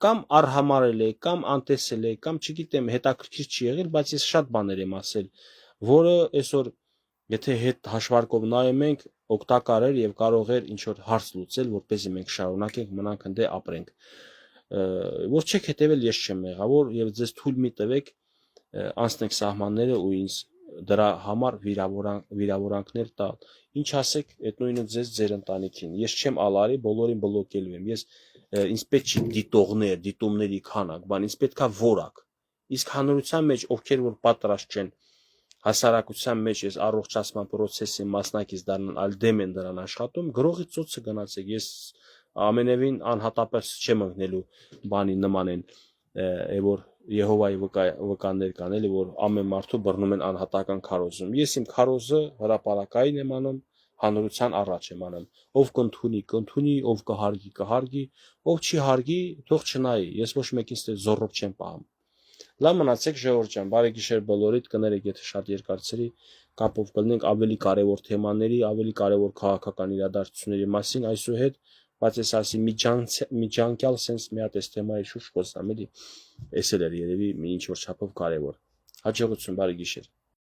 [SPEAKER 1] Կամ արհամարել եք, կամ անտեսել եք, կամ չգիտեմ, հետաքրքիր չի եղել, բայց ես շատ բաներ եմ ասել, որը այսօր եթե հետ հաշվարկով նայում ենք, օգտակար էր եւ կարող էր ինչ որ հարց լուծել, որպեսզի մենք շարունակենք մնանք ընդ ապրենք։ Որ չեք հետևել, ես չեմ մեղավոր եւ ձեզ թույլ մի տվեք անցնեք սահմանները ու ինձ դրա համար վիրավորանքներ տալ։ Ինչ ասեք, այդ նույնը ձեզ ձեր ընտանիքին։ Ես չեմ ալարի, բոլորին բլոկելու եմ։ Ես ինձ պետք չի դիտողներ, դիտումների քանակ, բան, ինձ պետքա որակ։ Իսկ հանրության մեջ ովքեր որ պատրաստ չեն հասարակության մեջ ես առողջացման process-ի մասնակից դառնան, այլ դեմ են դրան աշխատում, գրողի ծոցը գնացեք։ Ես ամենևին անհատապես չեմ ընկնելու բանի նման են, որ Եհովայի վկաններ կան, էլի որ ամեն մարդու բռնում են անհատական քարոզում։ Ես իմ քարոզը հրապարակային եմ անում, հանրության առաջ եմ անում։ Ով կընդունի, կընդունի, ով կհարգի, կհարգի, ով չի հարգի, թող չնայի։ Ես ոչ մեկին զոռոք չեմ պահում։ Լավ մնացեք ժողովուրդ ջան, բարի գիշեր բոլորիդ, կներեք եթե շատ երկարցրի կապով կլինենք ավելի կարևոր թեմաների, ավելի կարևոր քաղաքական իրադարձությունների մասին այսուհետ, բայց ես ասի միջանկյալ sense մի հատ էս թեմայի շուրջ խոսամ, էլի։ Էս էլ էր երևի մի ինչ որ չափով կարևոր։ Հաջողություն, բարի գիշեր։